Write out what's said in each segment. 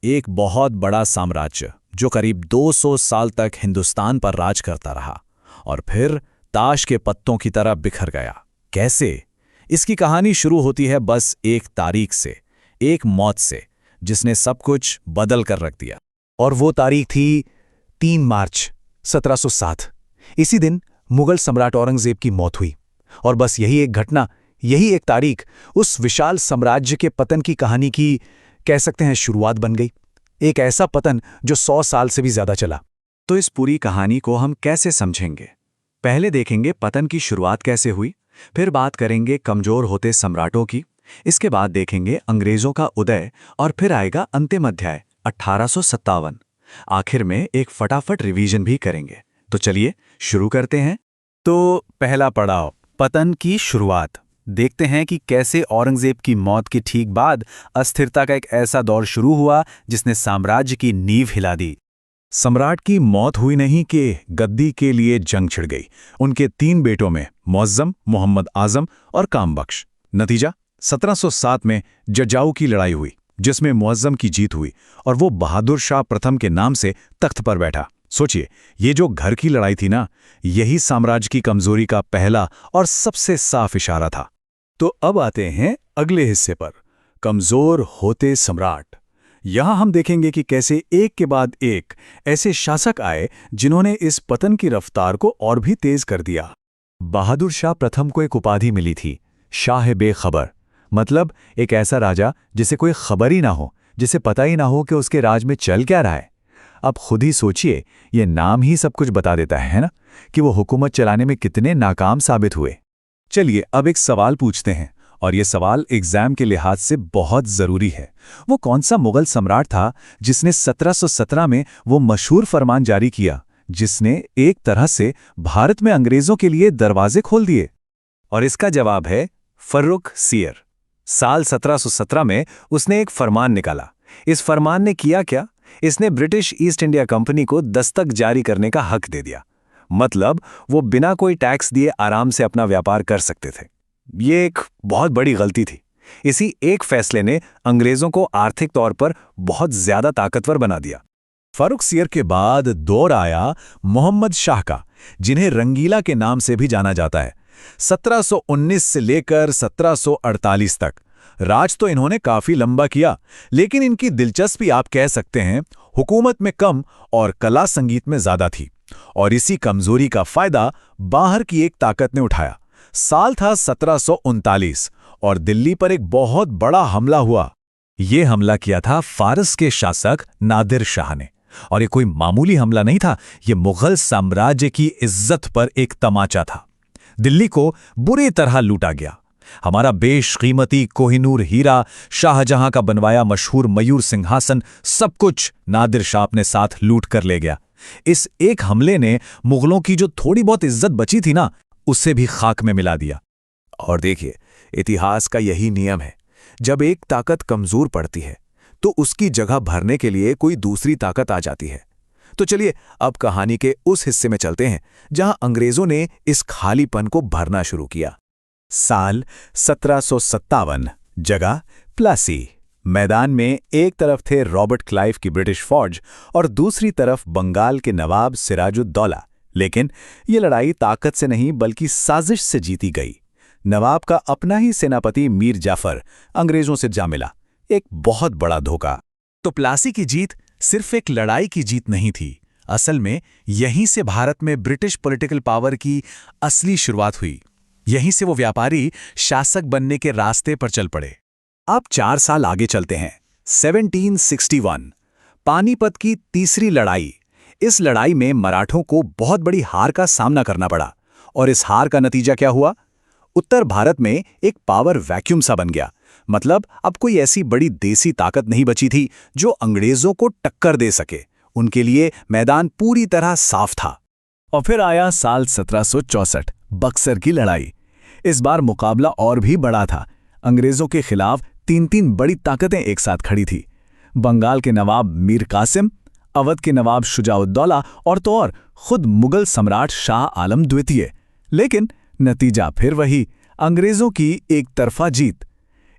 एक बहुत बड़ा साम्राज्य जो करीब 200 साल तक हिंदुस्तान पर राज करता रहा और फिर ताश के पत्तों की तरह बिखर गया। कैसे? इसकी कहानी शुरू होती है बस एक तारीख से, एक मौत से, जिसने सब कुछ बदल कर रख दिया। और वो तारीख थी 3 मार्च 1707। इसी दिन मुगल सम्राट औरंगजेब की मौत हुई। और बस यही एक घटना, यही एक तारीख उस विशाल साम्राज्य के पतन की कहानी की, कह सकते हैं, शुरुआत बन गई। एक ऐसा पतन जो 100 साल से भी ज्यादा चला। तो इस पूरी कहानी को हम कैसे समझेंगे? पहले देखेंगे पतन की शुरुआत कैसे हुई, फिर बात करेंगे कमजोर होते सम्राटों की, इसके बाद देखेंगे अंग्रेजों का उदय और फिर आएगा अंतिम अध्याय 1857। आखिर में एक फटाफट रिवीजन भी करेंगे। तो चलिए शुरू करते हैं। तो पहला पड़ाव, पतन की शुरुआत। देखते हैं कि कैसे औरंगजेब की मौत के ठीक बाद अस्थिरता का एक ऐसा दौर शुरू हुआ जिसने साम्राज्य की नींव हिला दी। सम्राट की मौत हुई नहीं कि गद्दी के लिए जंग छिड़ गई। उनके 3 बेटों में मुअज्जम, मोहम्मद आजम और कामबख्श। नतीजा 1707 में जजाऊ की लड़ाई हुई, जिसमें मुअज्जम की जीत हुई और वो बहादुर शाह प्रथम के नाम से तख्त पर बैठा। सोचिए, ये जो घर की लड़ाई थी ना, यही साम्राज्य की कमजोरी का पहला और सबसे साफ इशारा था। तो अब आते हैं अगले हिस्से पर, कमजोर होते सम्राट। यहां हम देखेंगे कि कैसे एक के बाद एक ऐसे शासक आए जिन्होंने इस पतन की रफ्तार को और भी तेज कर दिया। बहादुर शाह प्रथम को एक उपाधि मिली थी, शाह बेखबर। मतलब एक ऐसा राजा जिसे कोई खबर ही ना हो, जिसे पता ही ना हो कि उसके राज में चल क्या रहा है। अब खुद ही सोचिए, ये नाम ही सब कुछ बता देता है ना, कि वो हुकूमत चलाने में कितने नाकाम साबित हुए। चलिए अब एक सवाल पूछते हैं, और ये सवाल एग्जाम के लिहाज से बहुत जरूरी है। वो कौन सा मुगल सम्राट था जिसने 1717 में वो मशहूर फरमान जारी किया, जिसने एक तरह से भारत में अंग्रेजों के लिए दरवाजे खोल दिए? और इसका जवाब है फर्रुख सियर। साल 1717 में उसने एक फरमान निकाला। इस फरमान ने किया क्या? इसने ब्रिटिश ईस्ट इंडिया कंपनी को दस्तक जारी करने का हक दे दिया। मतलब वो बिना कोई टैक्स दिए आराम से अपना व्यापार कर सकते थे। ये एक बहुत बड़ी गलती थी। इसी एक फैसले ने अंग्रेजों को आर्थिक तौर पर बहुत ज्यादा ताकतवर बना दिया। फर्रुख सियर के बाद दौर आया मोहम्मद शाह का, जिन्हें रंगीला के नाम से भी जाना जाता है। 1719 से लेकर 1748 तक राज तो इन्होंने काफी लंबा किया, लेकिन इनकी दिलचस्पी, आप कह सकते हैं, हुकूमत में कम और कला संगीत में ज्यादा थी। और इसी कमजोरी का फायदा बाहर की एक ताकत ने उठाया। साल था 1739 और दिल्ली पर एक बहुत बड़ा हमला हुआ। ये हमला किया था फारस के शासक नादिर शाह ने। और ये कोई मामूली हमला नहीं था, ये मुगल साम्राज्य की इज्जत पर एक तमाचा था। दिल्ली को बुरी तरह लूटा गया। हमारा बेशकीमती कोहिनूर हीरा, शाहजहां का बनवाया मशहूर मयूर सिंहासन, सब कुछ नादिर शाह अपने साथ लूट कर ले गया। इस एक हमले ने मुगलों की जो थोड़ी बहुत इज्जत बची थी ना, उसे भी खाक में मिला दिया। और देखिए, इतिहास का यही नियम है, जब एक ताकत कमजोर पड़ती है तो उसकी जगह भरने के लिए कोई दूसरी ताकत आ जाती है। तो चलिए अब कहानी के उस हिस्से में चलते हैं जहां अंग्रेजों ने इस खालीपन को भरना शुरू किया। साल 1757, जगह प्लासी। मैदान में एक तरफ थे रॉबर्ट क्लाइव की ब्रिटिश फौज और दूसरी तरफ बंगाल के नवाब सिराजुद्दौला। लेकिन ये लड़ाई ताकत से नहीं बल्कि साजिश से जीती गई। नवाब का अपना ही सेनापति मीर जाफर अंग्रेजों से जा मिला। एक बहुत बड़ा धोखा। तो प्लासी की जीत सिर्फ एक लड़ाई की जीत नहीं थी। असल में यहीं से भारत में ब्रिटिश पॉलिटिकल पावर की असली शुरुआत हुई। यहीं से वो व्यापारी शासक बनने के रास्ते पर चल पड़े। अब 4 साल आगे चलते हैं। 1761, पानीपत की तीसरी लड़ाई। इस लड़ाई में मराठों को बहुत बड़ी हार का सामना करना पड़ा। और इस हार का नतीजा क्या हुआ? उत्तर भारत में एक पावर वैक्यूम सा बन गया। मतलब अब कोई ऐसी बड़ी देसी ताकत नहीं बची थी जो अंग्रेजों को टक्कर दे सके। उनके लिए मैदान पूरी तरह साफ था। और फिर आया साल 1764, बक्सर की लड़ाई। इस बार मुकाबला और भी बड़ा था। अंग्रेजों के खिलाफ 3 बड़ी ताकतें एक साथ खड़ी थी। बंगाल के नवाब मीर कासिम, अवध के नवाब शुजाउद्दौला और तो और खुद मुगल सम्राट शाह आलम द्वितीय। लेकिन नतीजा फिर वही, अंग्रेजों की एक तरफा जीत।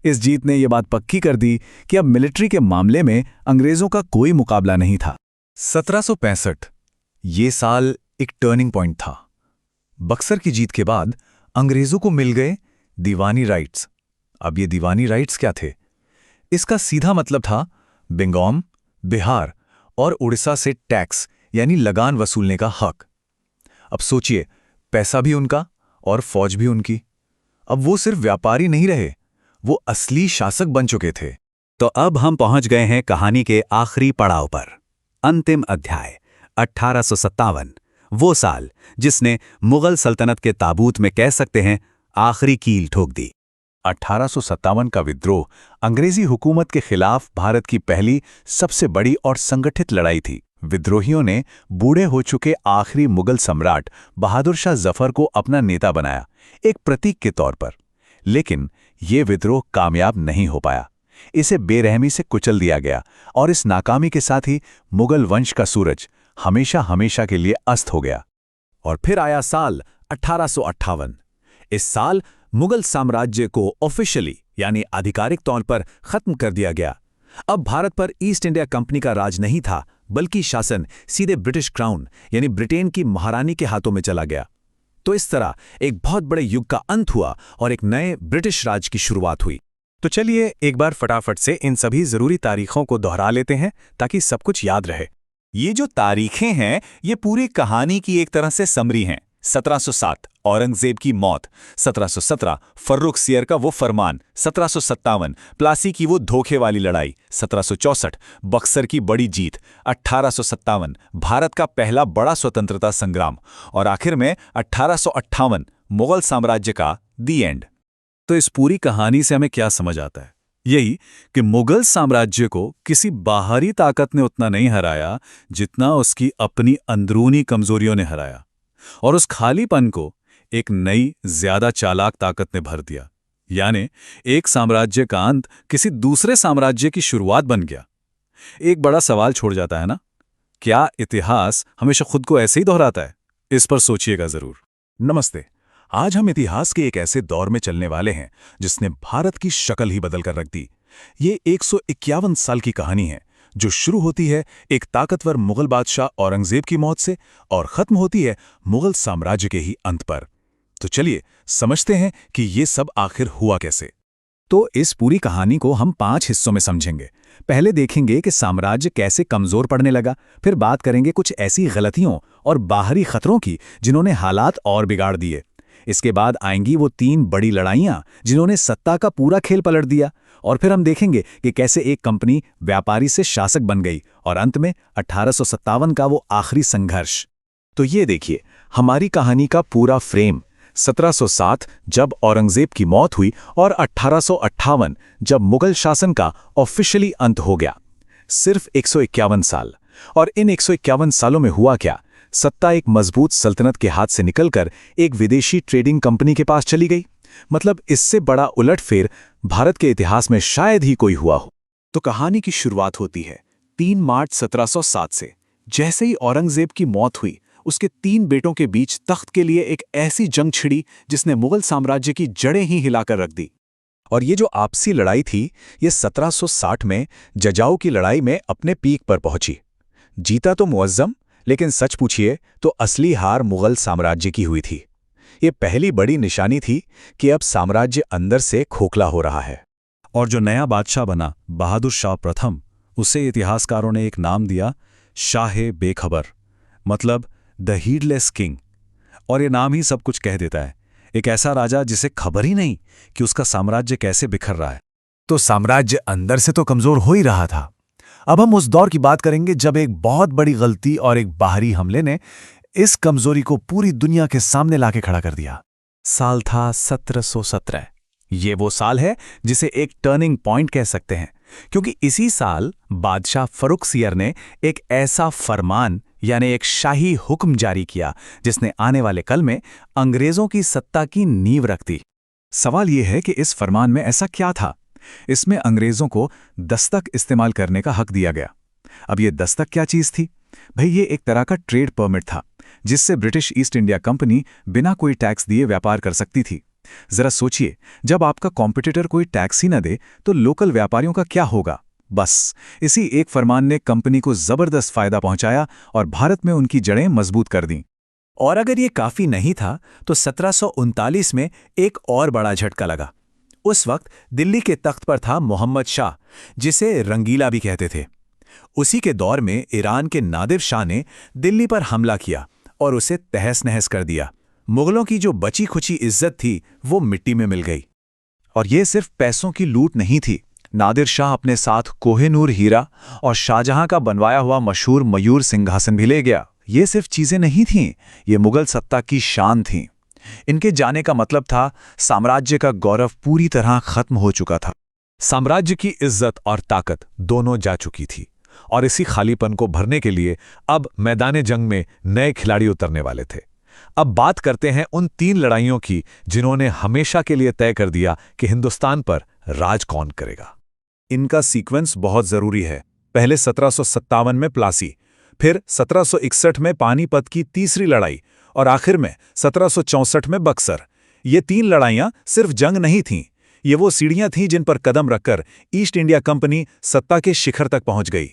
इस जीत ने यह बात पक्की कर दी कि अब मिलिट्री के मामले में अंग्रेजों का कोई मुकाबला नहीं था। 1765 ये साल एक टर्निंग पॉइंट था। बक्सर की जीत के बाद अंग्रेजों को मिल गए दीवानी राइट्स। अब ये दीवानी राइट्स क्या थे? इसका सीधा मतलब था बंगाल, बिहार और उड़ीसा से टैक्स यानी लगान वसूलने का हक। अब सोचिए, पैसा भी उनका और फौज भी उनकी। अब वो सिर्फ व्यापारी नहीं रहे, वो असली शासक बन चुके थे। तो अब हम पहुंच गए हैं कहानी के आखिरी पड़ाव पर। अंतिम अध्याय 1857, वो साल जिसने मुगल सल्तनत के ताबूत में कह सकते हैं आखिरी कील ठोक दी। 1857 का विद्रोह अंग्रेजी हुकूमत के खिलाफ भारत की पहली सबसे बड़ी और संगठित लड़ाई थी। विद्रोहियों ने बूढ़े हो चुके आखिरी मुगल सम्राट बहादुर शाह जफर को अपना नेता बनाया, एक प्रतीक के तौर पर। लेकिन ये विद्रोह कामयाब नहीं हो पाया। इसे बेरहमी से कुचल दिया गया और इस नाकामी के साथ ही मुगल वंश का सूरज हमेशा हमेशा के लिए अस्त हो गया। और फिर आया साल 1858। इस साल मुगल साम्राज्य को ऑफिशियली यानी आधिकारिक तौर पर खत्म कर दिया गया। अब भारत पर ईस्ट इंडिया कंपनी का राज नहीं था, बल्कि शासन सीधे ब्रिटिश क्राउन यानी ब्रिटेन की महारानी के हाथों में चला गया। तो इस तरह एक बहुत बड़े युग का अंत हुआ और एक नए ब्रिटिश राज की शुरुआत हुई। तो चलिए एक बार फटाफट से इन सभी जरूरी तारीखों को दोहरा लेते हैं ताकि सब कुछ याद रहे। ये जो तारीखें हैं, ये पूरी कहानी की एक तरह से समरी हैं। 1707 औरंगजेब की मौत, 1717 फर्रुख सियर का वो फरमान, 1757 प्लासी की वो धोखे वाली लड़ाई, 1764 बक्सर की बड़ी जीत, 1857 भारत का पहला बड़ा स्वतंत्रता संग्राम और आखिर में 1858 मुगल साम्राज्य का दी एंड। तो इस पूरी कहानी से हमें क्या समझ आता है? यही कि मुगल साम्राज्य को किसी बाहरी ताकत ने उतना नहीं हराया जितना उसकी अपनी अंदरूनी कमजोरियों ने हराया, और उस खालीपन को एक नई ज्यादा चालाक ताकत ने भर दिया। यानी एक साम्राज्य का अंत किसी दूसरे साम्राज्य की शुरुआत बन गया। एक बड़ा सवाल छोड़ जाता है ना, क्या इतिहास हमेशा खुद को ऐसे ही दोहराता है? इस पर सोचिएगा जरूर। नमस्ते। आज हम इतिहास के एक ऐसे दौर में चलने वाले हैं जिसने भारत की शक्ल ही बदल कर रख दी। ये 151 साल की कहानी है जो शुरू होती है एक ताकतवर मुगल बादशाह औरंगजेब की मौत से और खत्म होती है मुगल साम्राज्य के ही अंत पर। तो चलिए समझते हैं कि ये सब आखिर हुआ कैसे। तो इस पूरी कहानी को हम 5 हिस्सों में समझेंगे। पहले देखेंगे कि साम्राज्य कैसे कमजोर पड़ने लगा, फिर बात करेंगे कुछ ऐसी गलतियों और बाहरी खतरों की जिन्होंने हालात और बिगाड़ दिए। इसके बाद आएंगी वो 3 बड़ी लड़ाइयां जिन्होंने सत्ता का पूरा खेल पलट दिया, और फिर हम देखेंगे कि कैसे एक कंपनी व्यापारी से शासक बन गई, और अंत में 1857 का वो आखिरी संघर्ष। तो ये देखिए हमारी कहानी का पूरा फ्रेम। 1707 जब औरंगजेब की मौत हुई और 1858 जब मुगल शासन का ऑफिशियली अंत हो गया। सिर्फ 151 साल। और इन 151 सालों में हुआ क्या? सत्ता एक मजबूत सल्तनत के हाथ से निकलकर एक विदेशी ट्रेडिंग कंपनी के पास चली गई। मतलब इससे बड़ा उलटफेर भारत के इतिहास में शायद ही कोई हुआ हो। तो कहानी की शुरुआत होती है 3 मार्च 1707 से। जैसे ही औरंगजेब की मौत हुई, उसके 3 बेटों के बीच तख्त के लिए एक ऐसी जंग छिड़ी जिसने मुगल साम्राज्य की जड़ें ही हिलाकर रख दी। और ये जो आपसी लड़ाई थी, ये 1760 में जजाऊ की लड़ाई में अपने पीक पर पहुंची। जीता तो मुअज्जम, लेकिन सच पूछिए तो असली हार मुगल साम्राज्य की हुई थी। ये पहली बड़ी निशानी थी कि अब साम्राज्य अंदर से खोखला हो रहा है। और जो नया बादशाह बना बहादुर शाह प्रथम, उसे इतिहासकारों ने एक नाम दिया शाह बेखबर, मतलब द हीडलेस किंग। और ये नाम ही सब कुछ कह देता है। एक ऐसा राजा जिसे खबर ही नहीं कि उसका साम्राज्य कैसे बिखर रहा है। तो साम्राज्य अंदर से तो कमजोर हो ही रहा था। अब हम उस दौर की बात करेंगे जब एक बहुत बड़ी गलती और एक बाहरी हमले ने इस कमजोरी को पूरी दुनिया के सामने लाके खड़ा कर दिया। साल था 1717। ये वो साल है जिसे एक टर्निंग पॉइंट कह सकते हैं, क्योंकि इसी साल बादशाह फर्रुख सियर ने एक ऐसा फरमान यानी एक शाही हुक्म जारी किया जिसने आने वाले कल में अंग्रेजों की सत्ता की नींव रख दी। सवाल यह है कि इस फरमान में ऐसा क्या था? इसमें अंग्रेजों को दस्तक इस्तेमाल करने का हक दिया गया। अब ये दस्तक क्या चीज थी? भाई ये एक तरह का ट्रेड परमिट था जिससे ब्रिटिश ईस्ट इंडिया कंपनी बिना कोई टैक्स दिए व्यापार कर सकती थी। जरा सोचिए, जब आपका कॉम्पिटिटर कोई टैक्स ही न दे तो लोकल व्यापारियों का क्या होगा। बस इसी एक फरमान ने कंपनी को जबरदस्त फायदा पहुंचाया और भारत में उनकी जड़ें मजबूत कर दीं। और अगर ये काफी नहीं था तो 1739 में एक और बड़ा झटका लगा। उस वक्त दिल्ली के तख्त पर था मोहम्मद शाह, जिसे रंगीला भी कहते थे। उसी के दौर में ईरान के नादिर शाह ने दिल्ली पर हमला किया और उसे तहस-नहस कर दिया। मुगलों की जो बची खुची इज्जत थी वो मिट्टी में मिल गई। और ये सिर्फ पैसों की लूट नहीं थी। नादिर शाह अपने साथ कोहिनूर हीरा और शाहजहां का बनवाया हुआ मशहूर मयूर सिंहासन भी ले गया। ये सिर्फ चीजें नहीं थीं, ये मुगल सत्ता की शान थीं। इनके जाने का मतलब था साम्राज्य का गौरव पूरी तरह खत्म हो चुका था। साम्राज्य की इज्जत और ताकत दोनों जा चुकी थी और इसी खालीपन को भरने के लिए अब मैदान जंग में नए खिलाड़ी उतरने वाले थे। अब बात करते हैं उन 3 लड़ाइयों की जिन्होंने हमेशा के लिए तय कर दिया कि हिंदुस्तान पर राज कौन करेगा। इनका सीक्वेंस बहुत जरूरी है। पहले 1757 में प्लासी, फिर 1761 में पानीपत की तीसरी लड़ाई और आखिर में 1764 में बक्सर। ये 3 लड़ाइयां सिर्फ जंग नहीं थीं, ये वो सीढ़ियां थीं जिन पर कदम रखकर ईस्ट इंडिया कंपनी सत्ता के शिखर तक पहुंच गई।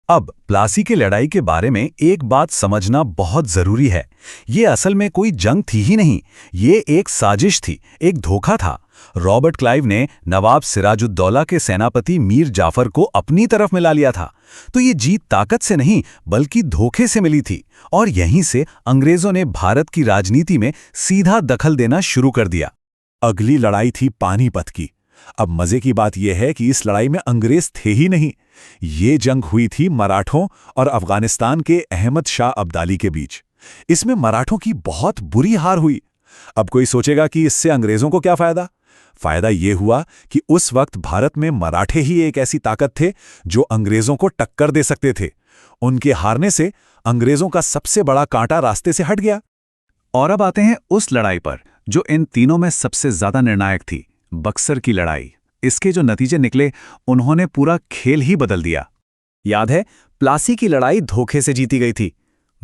अब प्लासी की लड़ाई के बारे में एक बात समझना बहुत जरूरी है। ये असल में कोई जंग थी ही नहीं, ये एक साजिश थी, एक धोखा था। रॉबर्ट क्लाइव ने नवाब सिराजुद्दौला के सेनापति मीर जाफर को अपनी तरफ मिला लिया था। तो ये जीत ताकत से नहीं बल्कि धोखे से मिली थी और यहीं से अंग्रेजों ने भारत की राजनीति में सीधा दखल देना शुरू कर दिया। अगली लड़ाई थी पानीपत की। अब मजे की बात यह है कि इस लड़ाई में अंग्रेज थे ही नहीं। ये जंग हुई थी मराठों और अफगानिस्तान के अहमद शाह अब्दाली के बीच। इसमें मराठों की बहुत बुरी हार हुई। अब कोई सोचेगा कि इससे अंग्रेजों को क्या फायदा? फायदा ये हुआ कि उस वक्त भारत में मराठे ही एक ऐसी ताकत थे जो अंग्रेजों को टक्कर दे सकते थे। उनके हारने से अंग्रेजों का सबसे बड़ा कांटा रास्ते से हट गया। और अब आते हैं उस लड़ाई पर जो इन तीनों में सबसे ज्यादा निर्णायक थी, बक्सर की लड़ाई। इसके जो नतीजे निकले उन्होंने पूरा खेल ही बदल दिया। याद है, प्लासी की लड़ाई धोखे से जीती गई थी।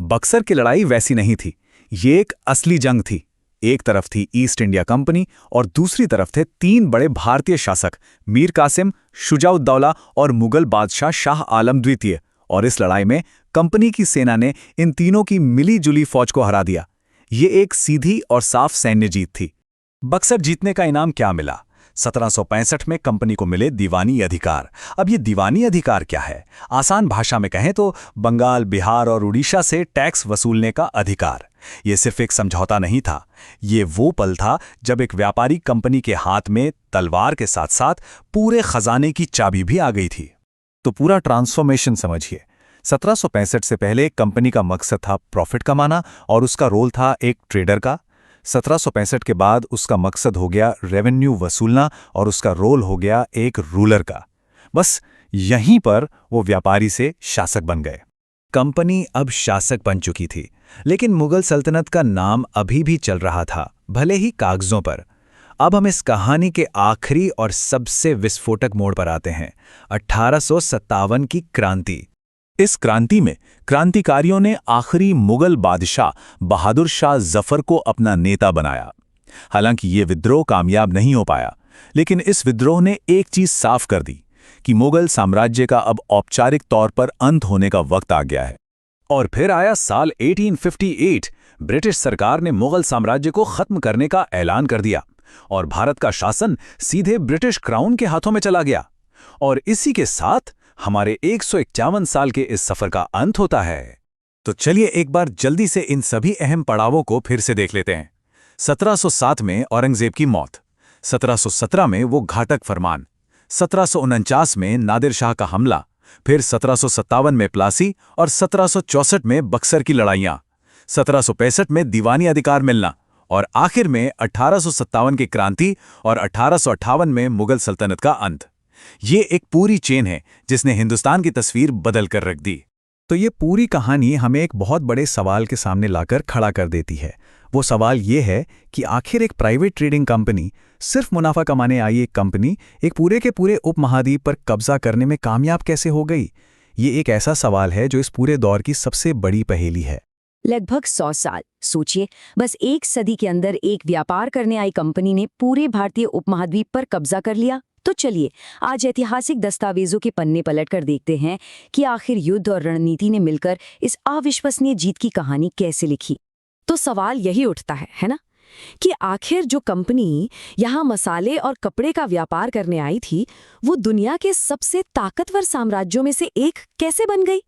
बक्सर की लड़ाई वैसी नहीं थी। ये एक असली जंग थी। एक तरफ थी ईस्ट इंडिया कंपनी और दूसरी तरफ थे 3 बड़े भारतीय शासक, मीर कासिम, शुजाउद्दौला और मुगल बादशाह शाह आलम द्वितीय। और इस लड़ाई में कंपनी की सेना ने इन तीनों की मिली-जुली फौज को हरा दिया। ये एक सीधी और साफ सैन्य जीत थी। बक्सर जीतने का इनाम क्या मिला? 1765 में कंपनी को मिले दीवानी अधिकार। अब ये दीवानी अधिकार क्या है? आसान भाषा में कहें तो बंगाल, बिहार और उड़ीसा से टैक्स वसूलने का अधिकार। ये सिर्फ एक समझौता नहीं था, ये वो पल था जब एक व्यापारी कंपनी के हाथ में तलवार के साथ साथ पूरे खजाने की चाबी भी आ गई थी। तो पूरा ट्रांसफॉर्मेशन समझिए। 1765 से पहले कंपनी का मकसद था प्रॉफिट कमाना और उसका रोल था एक ट्रेडर का। 1765 के बाद उसका मकसद हो गया रेवेन्यू वसूलना और उसका रोल हो गया एक रूलर का। बस यहीं पर वो व्यापारी से शासक बन गए। कंपनी अब शासक बन चुकी थी, लेकिन मुगल सल्तनत का नाम अभी भी चल रहा था, भले ही कागजों पर। अब हम इस कहानी के आखिरी और सबसे विस्फोटक मोड़ पर आते हैं, 1857 की क्रांति। इस क्रांति में क्रांतिकारियों ने आखिरी मुगल बादशाह बहादुर शाह जफर को अपना नेता बनाया। हालांकि ये विद्रोह कामयाब नहीं हो पाया, लेकिन इस विद्रोह ने एक चीज साफ कर दी कि मुगल साम्राज्य का अब औपचारिक तौर पर अंत होने का वक्त आ गया है। और फिर आया साल 1858। ब्रिटिश सरकार ने मुगल साम्राज्य को खत्म करने का ऐलान कर दिया और भारत का शासन सीधे ब्रिटिश क्राउन के हाथों में चला गया। और इसी के साथ हमारे 151 साल के इस सफर का अंत होता है। तो चलिए एक बार जल्दी से इन सभी अहम पड़ावों को फिर से देख लेते हैं। 1707 में औरंगजेब की मौत, 1717 में वो घातक फरमान, 1749 में नादिर शाह का हमला, फिर 1757 में प्लासी और 1764 में बक्सर की लड़ाइयां, 1765 में दीवानी अधिकार मिलना और आखिर में 1857 की क्रांति और 1858 में मुगल सल्तनत का अंत। ये एक पूरी चेन है जिसने हिंदुस्तान की तस्वीर बदल कर रख दी। तो ये पूरी कहानी हमें एक बहुत बड़े सवाल के सामने लाकर खड़ा कर देती है। वो सवाल ये है कि आखिर एक प्राइवेट ट्रेडिंग कंपनी, सिर्फ मुनाफा कमाने आई एक कंपनी, एक पूरे के पूरे उपमहाद्वीप पर कब्जा करने में कामयाब कैसे हो गई? ये एक ऐसा सवाल है जो इस पूरे दौर की सबसे बड़ी पहेली है। लगभग 100 साल। सोचिए, बस एक सदी के अंदर एक व्यापार करने आई कंपनी ने पूरे भारतीय उपमहाद्वीप पर कब्जा कर लिया। तो चलिए आज ऐतिहासिक दस्तावेजों के पन्ने पलटकर देखते हैं कि आखिर युद्ध और रणनीति ने मिलकर इस अविश्वसनीय जीत की कहानी कैसे लिखी। तो सवाल यही उठता है ना, कि आखिर जो कंपनी यहाँ मसाले और कपड़े का व्यापार करने आई थी, वो दुनिया के सबसे ताकतवर साम्राज्यों में से एक कैसे बन गई?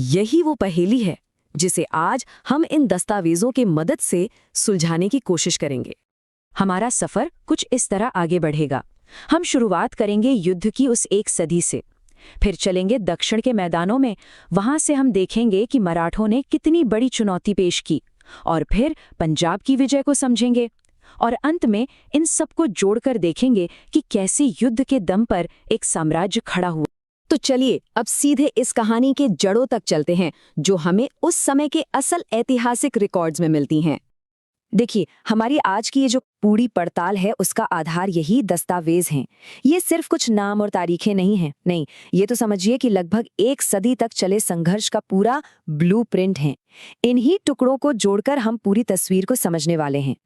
यही वो पहेली है जिसे आज हम इन दस्तावेजों की मदद से सुलझाने की कोशिश करेंगे। हमारा सफर कुछ इस तरह आगे बढ़ेगा। हम शुरुआत करेंगे युद्ध की उस एक सदी से, फिर चलेंगे दक्षिण के मैदानों में। वहां से हम देखेंगे कि मराठों ने कितनी बड़ी चुनौती पेश की, और फिर पंजाब की विजय को समझेंगे, और अंत में इन सबको जोड़कर देखेंगे कि कैसे युद्ध के दम पर एक साम्राज्य खड़ा हुआ। तो चलिए अब सीधे इस कहानी के जड़ों तक चलते हैं, जो हमें उस समय के असल ऐतिहासिक रिकॉर्ड्स में मिलती हैं। देखिए, हमारी आज की ये जो पूरी पड़ताल है उसका आधार यही दस्तावेज हैं। ये सिर्फ कुछ नाम और तारीखें नहीं हैं, नहीं, ये तो समझिए कि लगभग एक सदी तक चले संघर्ष का पूरा ब्लूप्रिंट है। इन्हीं टुकड़ों को जोड़कर हम पूरी तस्वीर को समझने वाले हैं।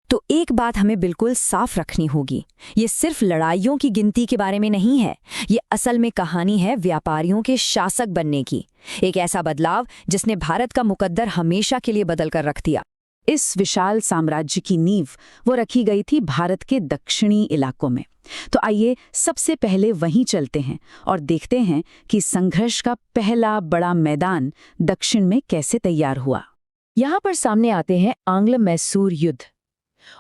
तो एक बात हमें बिल्कुल साफ रखनी होगी, ये सिर्फ लड़ाइयों की गिनती के बारे में नहीं है। ये असल में कहानी है व्यापारियों के शासक बनने की, एक ऐसा बदलाव जिसने भारत का मुकद्दर हमेशा के लिए बदल कर रख दिया। इस विशाल साम्राज्य की नींव वो रखी गई थी भारत के दक्षिणी इलाकों में। तो आइए सबसे पहले वहीं चलते हैं और देखते हैं कि संघर्ष का पहला बड़ा मैदान दक्षिण में कैसे तैयार हुआ। यहाँ पर सामने आते हैं आंग्ल मैसूर युद्ध।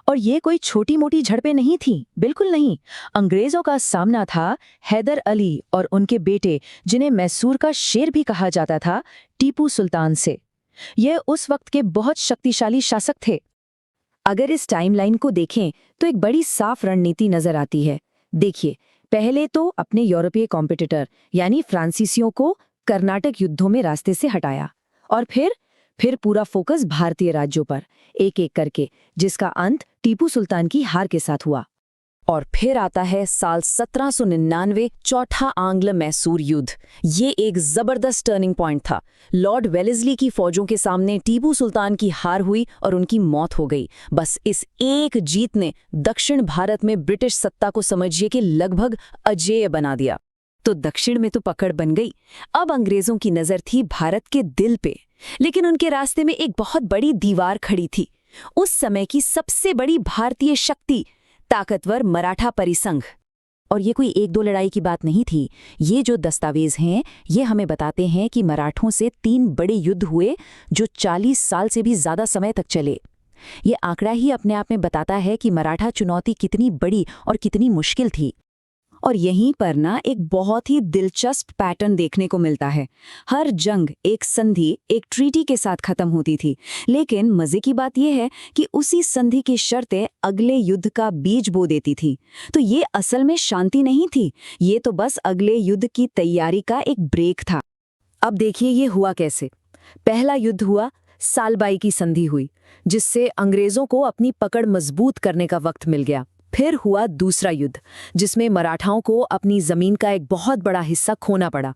और ये कोई छोटी मोटी झड़पें नहीं थी, बिल्कुल नहीं। अंग्रेजों का सामना था हैदर अली और उनके बेटे, जिन्हें मैसूर का शेर भी कहा जाता था, टीपू सुल्तान से। ये उस वक्त के बहुत शक्तिशाली शासक थे। अगर इस टाइमलाइन को देखें तो एक बड़ी साफ रणनीति नजर आती है। देखिए, पहले तो अपने यूरोपीय कॉम्पिटिटर यानी फ्रांसीसियों को कर्नाटक युद्धों में रास्ते से हटाया, और फिर पूरा फोकस भारतीय राज्यों पर एक एक करके, जिसका अंत टीपू सुल्तान की हार के साथ हुआ। और फिर आता है साल 1799, चौथा आंग्ल मैसूर युद्ध। ये एक जबरदस्त टर्निंग पॉइंट था। लॉर्ड वेलेस्ली की फौजों के सामने टीपू सुल्तान की हार हुई और उनकी मौत हो गई। बस इस एक जीत ने दक्षिण भारत में ब्रिटिश सत्ता को समझिए कि लगभग अजेय बना दिया। तो दक्षिण में तो पकड़ बन गई। अब अंग्रेजों की नजर थी भारत के दिल पे, लेकिन उनके रास्ते में एक बहुत बड़ी दीवार खड़ी थी। उस समय की सबसे बड़ी भारतीय शक्ति, ताकतवर मराठा परिसंघ। और ये कोई एक दो लड़ाई की बात नहीं थी। ये जो दस्तावेज हैं, ये हमें बताते हैं कि मराठों से 3 बड़े युद्ध हुए जो 40 साल से भी ज्यादा समय तक चले। ये आंकड़ा ही अपने आप में बताता है कि मराठा चुनौती कितनी बड़ी और कितनी मुश्किल थी। और यहीं पर ना एक बहुत ही दिलचस्प पैटर्न देखने को मिलता है। हर जंग एक संधि, एक ट्रीटी के साथ खत्म होती थी, लेकिन मजे की बात यह है कि उसी संधि की शर्तें अगले युद्ध का बीज बो देती थी। तो ये असल में शांति नहीं थी, ये तो बस अगले युद्ध की तैयारी का एक ब्रेक था। अब देखिए ये हुआ कैसे। पहला युद्ध हुआ, सालबाई की संधि हुई, जिससे अंग्रेजों को अपनी पकड़ मजबूत करने का वक्त मिल गया। फिर हुआ दूसरा युद्ध, जिसमें मराठाओं को अपनी जमीन का एक बहुत बड़ा हिस्सा खोना पड़ा।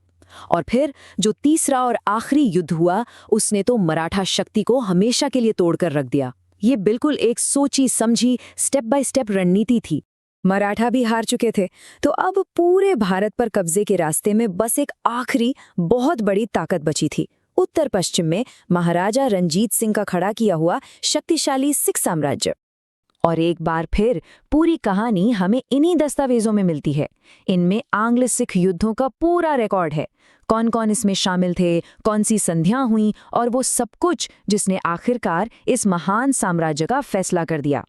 और फिर जो तीसरा और आखिरी युद्ध हुआ, उसने तो मराठा शक्ति को हमेशा के लिए तोड़कर रख दिया। ये बिल्कुल एक सोची समझी स्टेप बाय स्टेप रणनीति थी। मराठा भी हार चुके थे, तो अब पूरे भारत पर कब्जे के रास्ते में बस एक आखिरी बहुत बड़ी ताकत बची थी। उत्तर पश्चिम में महाराजा रंजीत सिंह का खड़ा किया हुआ शक्तिशाली सिख साम्राज्य। और एक बार फिर पूरी कहानी हमें इन्हीं दस्तावेजों में मिलती है। इनमें आंग्ल सिख युद्धों का पूरा रिकॉर्ड है, कौन कौन इसमें शामिल थे, कौन सी संधियां हुई, और वो सब कुछ जिसने आखिरकार इस महान साम्राज्य का फैसला कर दिया।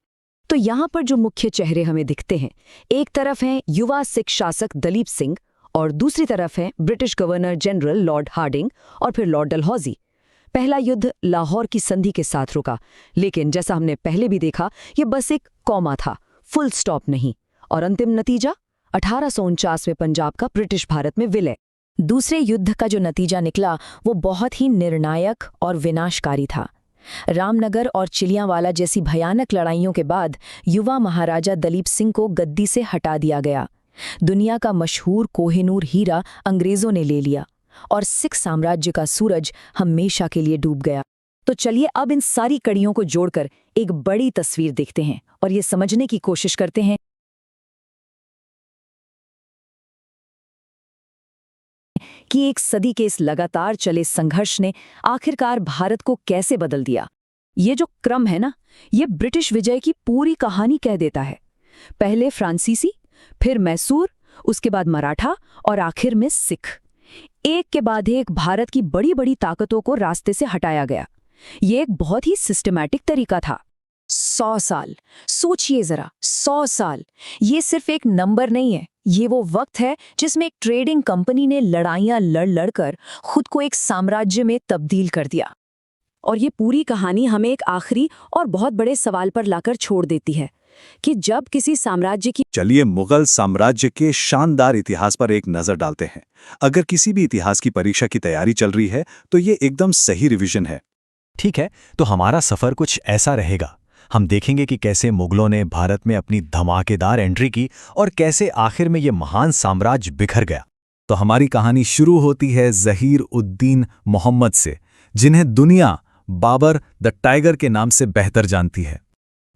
तो यहाँ पर जो मुख्य चेहरे हमें दिखते हैं, एक तरफ हैं युवा सिख शासक दलीप सिंह, और दूसरी तरफ हैं British governor general Lord Hardinge और फिर लॉर्ड डलहौजी। पहला युद्ध लाहौर की संधि के साथ रुका, लेकिन जैसा हमने पहले भी देखा, ये बस एक कॉमा था, फुल स्टॉप नहीं। और अंतिम नतीजा 1849 में पंजाब का ब्रिटिश भारत में विलय। दूसरे युद्ध का जो नतीजा निकला वो बहुत ही निर्णायक और विनाशकारी था। रामनगर और चिलियांवाला जैसी भयानक लड़ाइयों के बाद युवा महाराजा दलीप सिंह को गद्दी से हटा दिया गया। दुनिया का मशहूर कोहिनूर हीरा अंग्रेजों ने ले लिया और सिख साम्राज्य का सूरज हमेशा के लिए डूब गया। तो चलिए अब इन सारी कड़ियों को जोड़कर एक बड़ी तस्वीर देखते हैं और ये समझने की कोशिश करते हैं कि एक सदी के इस लगातार चले संघर्ष ने आखिरकार भारत को कैसे बदल दिया। ये जो क्रम है ना, ये ब्रिटिश विजय की पूरी कहानी कह देता है। पहले फ्रांसीसी, फिर मैसूर, उसके बाद मराठा और आखिर में सिख। एक के बाद एक भारत की बड़ी बड़ी ताकतों को रास्ते से हटाया गया। ये एक बहुत ही सिस्टमैटिक तरीका था। 100 साल, सोचिए जरा, 100 साल। ये सिर्फ एक नंबर नहीं है, ये वो वक्त है जिसमें एक ट्रेडिंग कंपनी ने लड़ाइयां लड़ लड़कर खुद को एक साम्राज्य में तब्दील कर दिया। और ये पूरी कहानी हमें एक आखिरी और बहुत बड़े सवाल पर लाकर छोड़ देती है कि जब किसी साम्राज्य की चलिए मुगल साम्राज्य के शानदार इतिहास पर एक नजर डालते हैं। अगर किसी भी इतिहास की परीक्षा की तैयारी चल रही है तो ये एकदम सही रिवीजन है। ठीक है, तो हमारा सफर कुछ ऐसा रहेगा। हम देखेंगे कि कैसे मुगलों ने भारत में अपनी धमाकेदार एंट्री की और कैसे आखिर में ये महान साम्राज्य बिखर गया। तो हमारी कहानी शुरू होती है ज़हीर उद्दीन मोहम्मद से, जिन्हें दुनिया बाबर द टाइगर के नाम से बेहतर जानती है।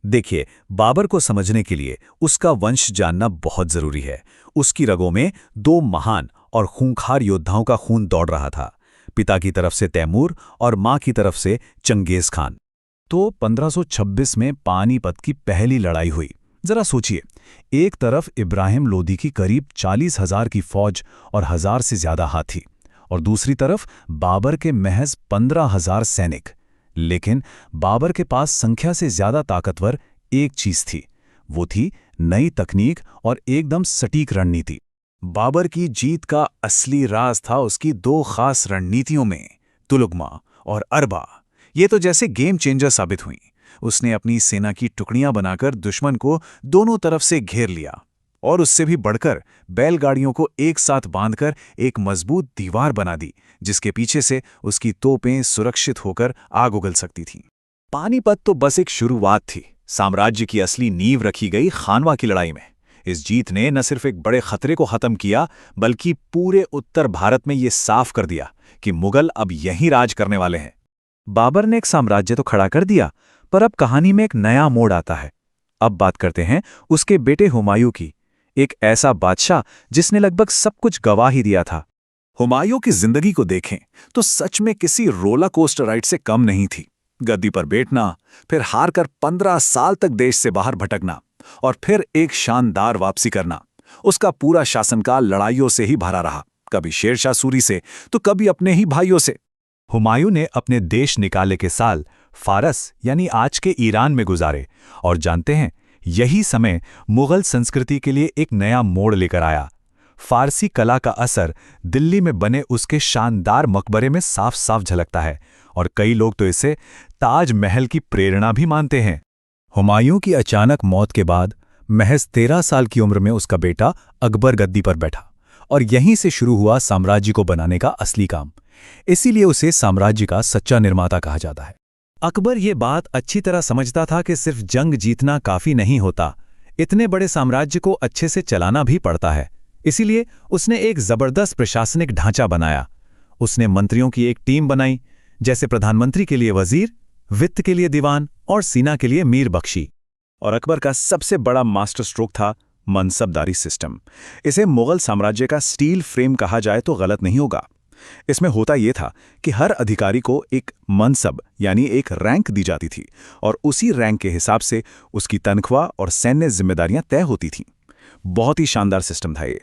देखिए, बाबर को समझने के लिए उसका वंश जानना बहुत जरूरी है। उसकी रगों में 2 महान और खूंखार योद्धाओं का खून दौड़ रहा था, पिता की तरफ से तैमूर और मां की तरफ से चंगेज खान। तो 1526 में पानीपत की पहली लड़ाई हुई। जरा सोचिए, एक तरफ इब्राहिम लोदी की करीब 40,000 की फौज और 1000 से ज्यादा हाथी, और दूसरी तरफ बाबर के महज 15,000 सैनिक। लेकिन बाबर के पास संख्या से ज्यादा ताकतवर एक चीज थी, वो थी नई तकनीक और एकदम सटीक रणनीति। बाबर की जीत का असली राज था उसकी 2 खास रणनीतियों में, तुलुगमा और अरबा। ये तो जैसे गेम चेंजर साबित हुई। उसने अपनी सेना की टुकड़ियां बनाकर दुश्मन को दोनों तरफ से घेर लिया, और उससे भी बढ़कर बैलगाड़ियों को एक साथ बांधकर एक मजबूत दीवार बना दी, जिसके पीछे से उसकी तोपें सुरक्षित होकर आग उगल सकती थीं। पानीपत तो बस एक शुरुआत थी। साम्राज्य की असली नींव रखी गई खानवा की लड़ाई में। इस जीत ने न सिर्फ एक बड़े खतरे को खत्म किया, बल्कि पूरे उत्तर भारत में ये साफ कर दिया कि मुगल अब यहीं राज करने वाले हैं। बाबर ने एक साम्राज्य तो खड़ा कर दिया, पर अब कहानी में एक नया मोड़ आता है। अब बात करते हैं उसके बेटे हुमायूं की, एक ऐसा बादशाह जिसने लगभग सब कुछ गवा ही दिया था। हुमायूं की जिंदगी को देखें तो सच में किसी रोलर कोस्टर राइड से कम नहीं थी। गद्दी पर बैठना, फिर हार कर 15 साल तक देश से बाहर भटकना, और फिर एक शानदार वापसी करना। उसका पूरा शासनकाल लड़ाइयों से ही भरा रहा, कभी शेरशाह सूरी से तो कभी अपने ही भाइयों से। हुमायूं ने अपने देश निकाले के साल फारस यानी आज के ईरान में गुजारे, और जानते हैं, यही समय मुगल संस्कृति के लिए एक नया मोड़ लेकर आया। फारसी कला का असर दिल्ली में बने उसके शानदार मकबरे में साफ साफ झलकता है, और कई लोग तो इसे ताज महल की प्रेरणा भी मानते हैं। हुमायूं की अचानक मौत के बाद महज 13 साल की उम्र में उसका बेटा अकबर गद्दी पर बैठा, और यहीं से शुरू हुआ साम्राज्य को बनाने का असली काम। इसीलिए उसे साम्राज्य का सच्चा निर्माता कहा जाता है। अकबर ये बात अच्छी तरह समझता था कि सिर्फ जंग जीतना काफी नहीं होता, इतने बड़े साम्राज्य को अच्छे से चलाना भी पड़ता है। इसीलिए उसने एक जबरदस्त प्रशासनिक ढांचा बनाया। उसने मंत्रियों की एक टीम बनाई, जैसे प्रधानमंत्री के लिए वजीर, वित्त के लिए दीवान और सेना के लिए मीर बख्शी। और अकबर का सबसे बड़ा मास्टर स्ट्रोक था मनसबदारी सिस्टम। इसे मुगल साम्राज्य का स्टील फ्रेम कहा जाए तो गलत नहीं होगा। इसमें होता यह था कि हर अधिकारी को एक मनसब यानी एक रैंक दी जाती थी, और उसी रैंक के हिसाब से उसकी तनख्वाह और सैन्य जिम्मेदारियां तय होती थीं। बहुत ही शानदार सिस्टम था ये।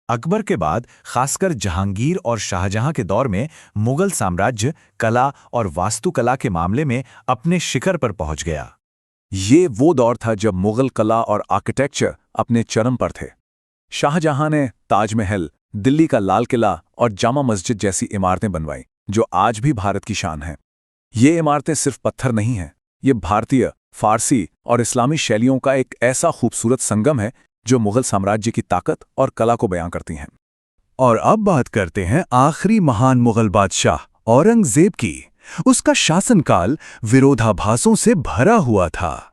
अकबर के बाद खासकर जहांगीर और शाहजहां के दौर में मुगल साम्राज्य कला और वास्तुकला के मामले में अपने शिखर पर पहुंच गया। ये वो दौर था जब मुगल कला और आर्किटेक्चर अपने चरम पर थे। शाहजहां ने ताजमहल, दिल्ली का लाल किला और जामा मस्जिद जैसी इमारतें बनवाई, जो आज भी भारत की शान हैं। ये इमारतें सिर्फ पत्थर नहीं हैं, ये भारतीय, फारसी और इस्लामी शैलियों का एक ऐसा खूबसूरत संगम है जो मुगल साम्राज्य की ताकत और कला को बयां करती हैं। और अब बात करते हैं आखिरी महान मुगल बादशाह औरंगजेब की। उसका शासनकाल विरोधाभासों से भरा हुआ था।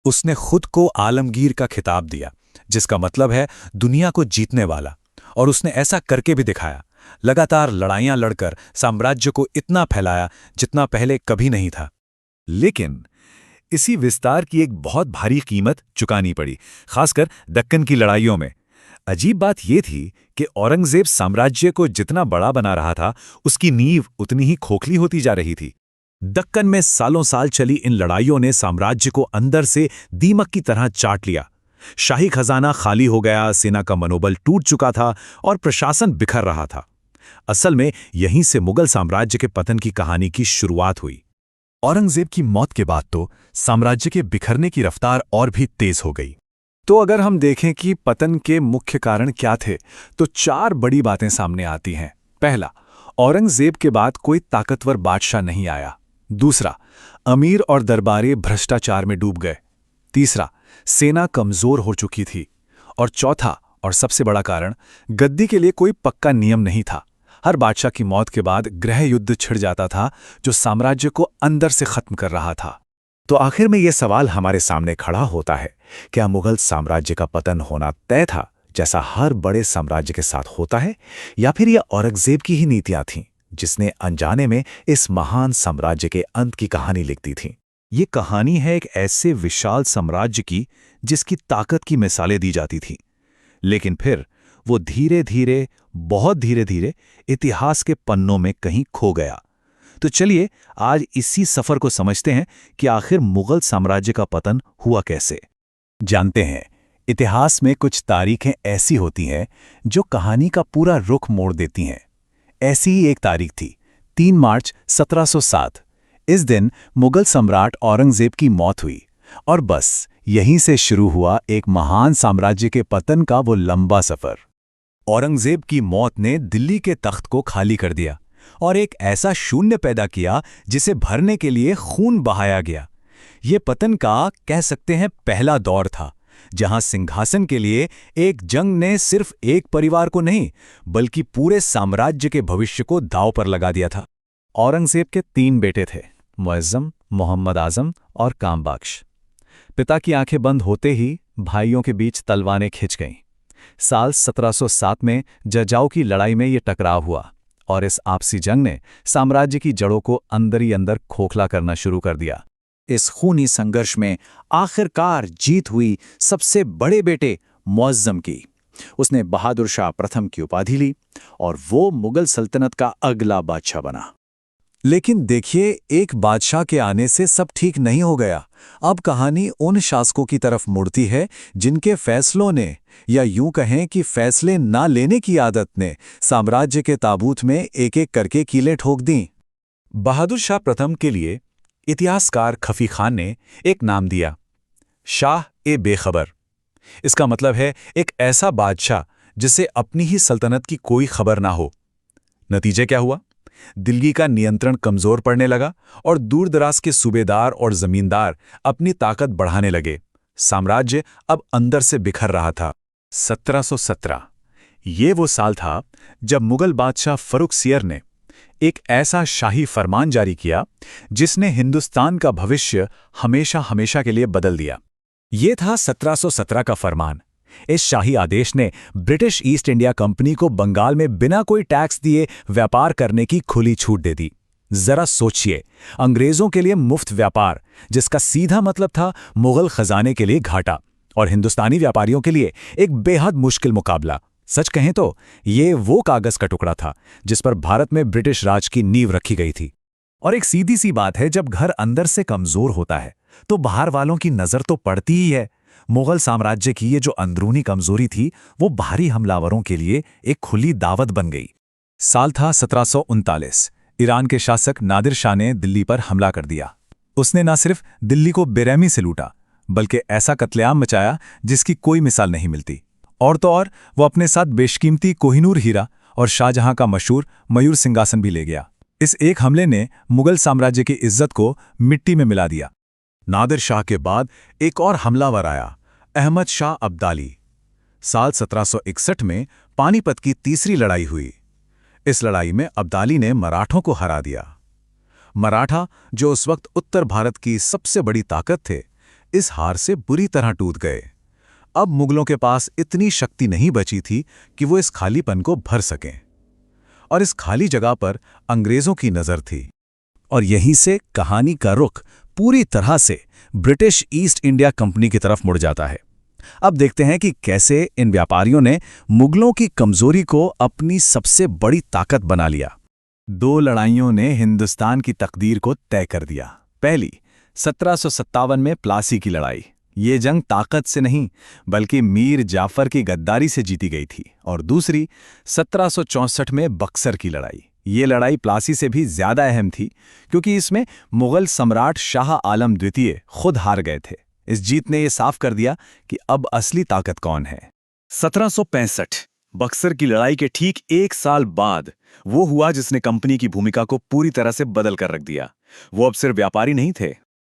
उसने खुद को आलमगीर का खिताब दिया, जिसका मतलब है दुनिया को जीतने वाला, और उसने ऐसा करके भी दिखाया। लगातार लड़ाइयां लड़कर साम्राज्य को इतना फैलाया जितना पहले कभी नहीं था। लेकिन इसी विस्तार की एक बहुत भारी कीमत चुकानी पड़ी, खासकर दक्कन की लड़ाइयों में। अजीब बात यह थी कि औरंगजेब साम्राज्य को जितना बड़ा बना रहा था, उसकी नींव उतनी ही खोखली होती जा रही थी। दक्कन में सालों साल चली इन लड़ाइयों ने साम्राज्य को अंदर से दीमक की तरह चाट लिया। शाही खजाना खाली हो गया, सेना का मनोबल टूट चुका था और प्रशासन बिखर रहा था। असल में यहीं से मुगल साम्राज्य के पतन की कहानी की शुरुआत हुई। औरंगजेब की मौत के बाद तो साम्राज्य के बिखरने की रफ्तार और भी तेज हो गई। तो अगर हम देखें कि पतन के मुख्य कारण क्या थे, तो 4 बड़ी बातें सामने आती हैं। पहला, औरंगजेब के बाद कोई ताकतवर बादशाह नहीं आया। दूसरा, अमीर और दरबारी भ्रष्टाचार में डूब गए। तीसरा, सेना कमजोर हो चुकी थी। और चौथा और सबसे बड़ा कारण, गद्दी के लिए कोई पक्का नियम नहीं था। हर बादशाह की मौत के बाद गृह युद्ध छिड़ जाता था, जो साम्राज्य को अंदर से खत्म कर रहा था। तो आखिर में यह सवाल हमारे सामने खड़ा होता है, क्या मुगल साम्राज्य का पतन होना तय था, जैसा हर बड़े साम्राज्य के साथ होता है, या फिर यह औरंगजेब की ही नीतियां थीं, जिसने अनजाने में इस महान साम्राज्य के अंत की कहानी लिख दी थी? ये कहानी है एक ऐसे विशाल साम्राज्य की जिसकी ताकत की मिसालें दी जाती थीं, लेकिन फिर वो धीरे धीरे, बहुत धीरे धीरे इतिहास के पन्नों में कहीं खो गया। तो चलिए आज इसी सफर को समझते हैं कि आखिर मुगल साम्राज्य का पतन हुआ कैसे। जानते हैं, इतिहास में कुछ तारीखें ऐसी होती हैं जो कहानी का पूरा रुख मोड़ देती हैं। ऐसी ही एक तारीख थी 3 मार्च 1707। इस दिन मुगल सम्राट औरंगजेब की मौत हुई और बस यहीं से शुरू हुआ एक महान साम्राज्य के पतन का वो लंबा सफर। औरंगजेब की मौत ने दिल्ली के तख्त को खाली कर दिया और एक ऐसा शून्य पैदा किया जिसे भरने के लिए खून बहाया गया। ये पतन का, कह सकते हैं, पहला दौर था, जहां सिंहासन के लिए एक जंग ने सिर्फ एक परिवार को नहीं, बल्कि पूरे साम्राज्य के भविष्य को दांव पर लगा दिया था। औरंगजेब के 3 बेटे थे, मुअज्जम, मोहम्मद आजम और कामबख्श। पिता की आंखें बंद होते ही भाइयों के बीच तलवारें खिंच गईं। साल 1707 में जजाऊ की लड़ाई में ये टकराव हुआ और इस आपसी जंग ने साम्राज्य की जड़ों को अंदर ही अंदर खोखला करना शुरू कर दिया। इस खूनी संघर्ष में आखिरकार जीत हुई सबसे बड़े बेटे मुअज्जम की। उसने बहादुर शाह प्रथम की उपाधि ली और वो मुगल सल्तनत का अगला बादशाह बना। लेकिन देखिए, एक बादशाह के आने से सब ठीक नहीं हो गया। अब कहानी उन शासकों की तरफ मुड़ती है जिनके फैसलों ने, या यूं कहें कि फैसले ना लेने की आदत ने, साम्राज्य के ताबूत में एक एक करके कीलें ठोक दी। बहादुर शाह प्रथम के लिए इतिहासकार खफी खान ने एक नाम दिया, शाह ए बेखबर। इसका मतलब है एक ऐसा बादशाह जिसे अपनी ही सल्तनत की कोई खबर ना हो। नतीजे क्या हुआ? दिल्ली का नियंत्रण कमजोर पड़ने लगा और दूरदराज के सूबेदार और जमींदार अपनी ताकत बढ़ाने लगे। साम्राज्य अब अंदर से बिखर रहा था। 1717 ये वो साल था जब मुगल बादशाह फर्रुखसियर ने एक ऐसा शाही फरमान जारी किया जिसने हिंदुस्तान का भविष्य हमेशा हमेशा के लिए बदल दिया। ये था 1717 का फरमान। इस शाही आदेश ने ब्रिटिश ईस्ट इंडिया कंपनी को बंगाल में बिना कोई टैक्स दिए व्यापार करने की खुली छूट दे दी। जरा सोचिए, अंग्रेजों के लिए मुफ्त व्यापार, जिसका सीधा मतलब था मुगल खजाने के लिए घाटा, और हिंदुस्तानी व्यापारियों के लिए एक बेहद मुश्किल मुकाबला। सच कहें तो ये वो कागज का टुकड़ा था जिस पर भारत में ब्रिटिश राज की नींव रखी गई थी। और एक सीधी सी बात है, जब घर अंदर से कमजोर होता है तो बाहर वालों की नजर तो पड़ती ही है। मुगल साम्राज्य की ये जो अंदरूनी कमजोरी थी, वो बाहरी हमलावरों के लिए एक खुली दावत बन गई। साल था 1739। ईरान के शासक नादिर शाह ने दिल्ली पर हमला कर दिया। उसने न सिर्फ दिल्ली को बेरहमी से लूटा, बल्कि ऐसा कत्लेआम मचाया जिसकी कोई मिसाल नहीं मिलती। और तो और वो अपने साथ बेशकीमती कोहिनूर हीरा और शाहजहां का मशहूर मयूर सिंहासन भी ले गया। इस एक हमले ने मुगल साम्राज्य की इज्जत को मिट्टी में मिला दिया। नादिर शाह के बाद एक और हमलावर आया, अहमद शाह अब्दाली। साल 1761 में पानीपत की तीसरी लड़ाई हुई। इस लड़ाई में अब्दाली ने मराठों को हरा दिया। मराठा, जो उस वक्त उत्तर भारत की सबसे बड़ी ताकत थे, इस हार से बुरी तरह टूट गए। अब मुगलों के पास इतनी शक्ति नहीं बची थी कि वो इस खालीपन को भर सकें, और इस खाली जगह पर अंग्रेजों की नजर थी। और यहीं से कहानी का रुख पूरी तरह से ब्रिटिश ईस्ट इंडिया कंपनी की तरफ मुड़ जाता है। अब देखते हैं कि कैसे इन व्यापारियों ने मुगलों की कमजोरी को अपनी सबसे बड़ी ताकत बना लिया। 2 लड़ाइयों ने हिंदुस्तान की तकदीर को तय कर दिया। पहली 1757 में प्लासी की लड़ाई। ये जंग ताकत से नहीं बल्कि मीर जाफर की गद्दारी से जीती गई थी। और दूसरी 1764 में बक्सर की लड़ाई। ये लड़ाई प्लासी से भी ज्यादा अहम थी क्योंकि इसमें मुगल सम्राट शाह आलम द्वितीय खुद हार गए थे। इस जीत ने यह साफ कर दिया कि अब असली ताकत कौन है। 1765 बक्सर की लड़ाई के ठीक 1 साल बाद वो हुआ जिसने कंपनी की भूमिका को पूरी तरह से बदल कर रख दिया। वो अब सिर्फ व्यापारी नहीं थे।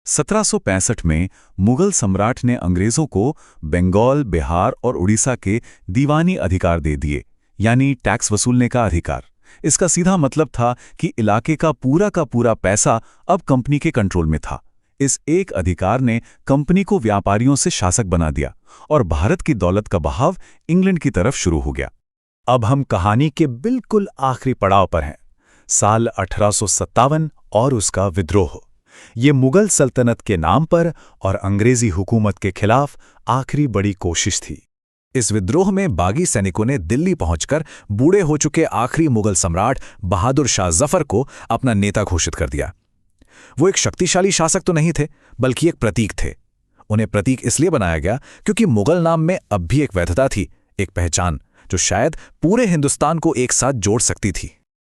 1765 में मुगल सम्राट ने अंग्रेजों को बंगाल, बिहार और उड़ीसा के दीवानी अधिकार दे दिए, यानी टैक्स वसूलने का अधिकार। इसका सीधा मतलब था कि इलाके का पूरा पैसा अब कंपनी के कंट्रोल में था। इस एक अधिकार ने कंपनी को व्यापारियों से शासक बना दिया और भारत की दौलत का बहाव इंग्लैंड की तरफ शुरू हो गया। अब हम कहानी के बिल्कुल आखिरी पड़ाव पर हैं, साल 1857 और उसका विद्रोह। ये मुगल सल्तनत के नाम पर और अंग्रेजी हुकूमत के खिलाफ आखिरी बड़ी कोशिश थी। इस विद्रोह में बागी सैनिकों ने दिल्ली पहुंचकर बूढ़े हो चुके आखिरी मुगल सम्राट बहादुर शाह जफर को अपना नेता घोषित कर दिया। वो एक शक्तिशाली शासक तो नहीं थे बल्कि एक प्रतीक थे। उन्हें प्रतीक इसलिए बनाया गया क्योंकि मुगल नाम में अब भी एक वैधता थी, एक पहचान जो शायद पूरे हिंदुस्तान को एक साथ जोड़ सकती थी।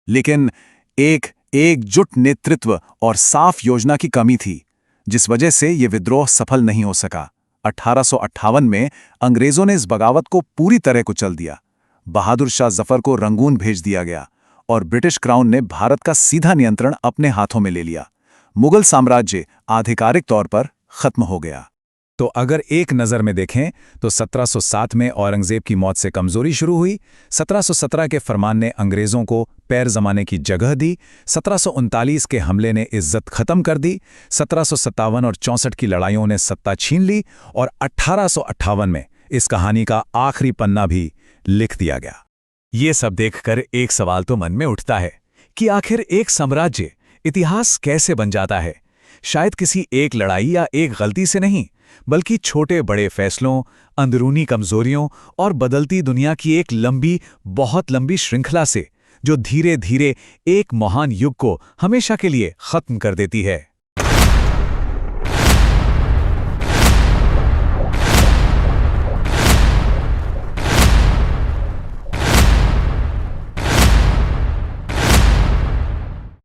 लेकिन एक एकजुट नेतृत्व और साफ योजना की कमी थी, जिस वजह से यह विद्रोह सफल नहीं हो सका। 1858 में अंग्रेजों ने इस बगावत को पूरी तरह कुचल दिया। बहादुर शाह जफर को रंगून भेज दिया गया और ब्रिटिश क्राउन ने भारत का सीधा नियंत्रण अपने हाथों में ले लिया। मुगल साम्राज्य आधिकारिक तौर पर खत्म हो गया। तो अगर एक नज़र में देखें तो 1707 में औरंगजेब की मौत से कमजोरी शुरू हुई। 1717 के फरमान ने अंग्रेजों को पैर जमाने की जगह दी। 1739 के हमले ने इज्जत खत्म कर दी। 1757 और 64 की लड़ाइयों ने सत्ता छीन ली और 1858 में इस कहानी का आखिरी पन्ना भी लिख दिया गया। ये सब देखकर एक सवाल तो मन में उठता है कि आखिर एक साम्राज्य इतिहास कैसे बन जाता है? शायद किसी एक लड़ाई या एक गलती से नहीं, बल्कि छोटे बड़े फैसलों, अंदरूनी कमजोरियों और बदलती दुनिया की एक बहुत लंबी श्रृंखला से, जो धीरे धीरे एक महान युग को हमेशा के लिए खत्म कर देती है।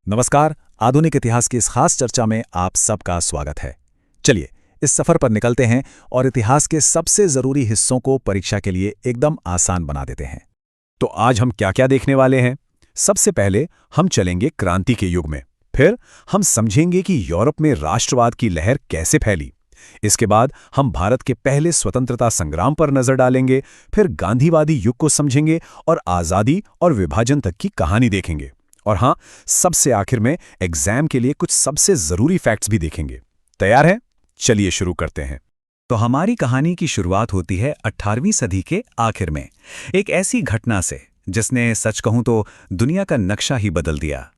नमस्कार, आधुनिक इतिहास की इस खास चर्चा में आप सबका स्वागत है। चलिए इस सफर पर निकलते हैं और इतिहास के सबसे जरूरी हिस्सों को परीक्षा के लिए एकदम आसान बना देते हैं। तो आज हम क्या-क्या देखने वाले हैं? सबसे पहले हम चलेंगे क्रांति के युग में। फिर हम समझेंगे कि यूरोप में राष्ट्रवाद की लहर कैसे फैली। इसके बाद हम भारत के पहले स्वतंत्रता संग्राम पर नजर डालेंगे। फिर गांधीवादी युग को समझेंगे और आजादी और विभाजन तक की कहानी देखेंगे। और हाँ, सबसे आखिर में एग्जाम के लिए कुछ सबसे जरूरी फैक्ट्स भी देखेंगे। तैयार हैं? चलिए शुरू करते हैं। तो हमारी कहानी की शुरुआत होती है 18वीं सदी के आखिर में, एक ऐसी घटना से जिसने सच कहूं तो दुनिया का नक्शा ही बदल दिया।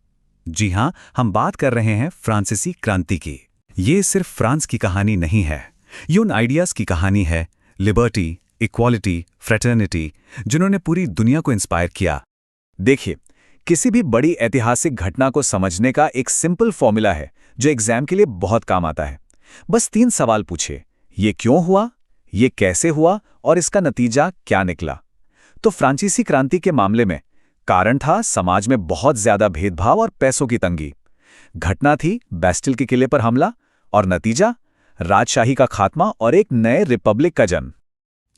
जी हां, हम बात कर रहे हैं फ्रांसीसी क्रांति की। ये सिर्फ फ्रांस की कहानी नहीं है, ये उन आइडियाज की कहानी है, लिबर्टी, इक्वालिटी, फ्रेटर्निटी, जिन्होंने पूरी दुनिया को इंस्पायर किया। देखिए, किसी भी बड़ी ऐतिहासिक घटना को समझने का एक सिंपल फॉर्मूला है जो एग्जाम के लिए बहुत काम आता है। बस 3 सवाल पूछिए, ये क्यों हुआ, ये कैसे हुआ और इसका नतीजा क्या निकला। तो फ्रांसीसी क्रांति के मामले में कारण था समाज में बहुत ज्यादा भेदभाव और पैसों की तंगी। घटना थी बैस्टिल के किले पर हमला और नतीजा राजशाही का खात्मा और एक नए रिपब्लिक का जन्म।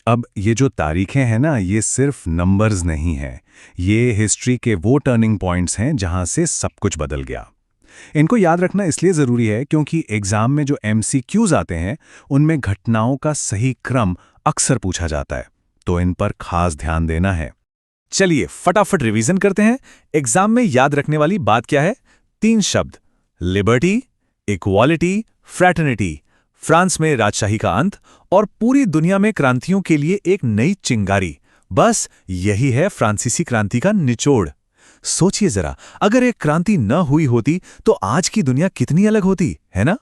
अब ये जो तारीखें हैं ना, ये सिर्फ नंबर्स नहीं है, ये हिस्ट्री के वो टर्निंग पॉइंट्स हैं जहां से सब कुछ बदल गया। इनको याद रखना इसलिए जरूरी है क्योंकि एग्जाम में जो MCQs आते हैं उनमें घटनाओं का सही क्रम अक्सर पूछा जाता है, तो इन पर खास ध्यान देना है। चलिए फटाफट रिवीजन करते हैं। एग्जाम में याद रखने वाली बात क्या है? 3 शब्द, लिबर्टी, इक्वालिटी, फ्रैटर्निटी। फ्रांस में राजशाही का अंत और पूरी दुनिया में क्रांतियों के लिए एक नई चिंगारी। बस यही है फ्रांसीसी क्रांति का निचोड़। सोचिए जरा, अगर एक क्रांति न हुई होती तो आज की दुनिया कितनी अलग होती, है ना?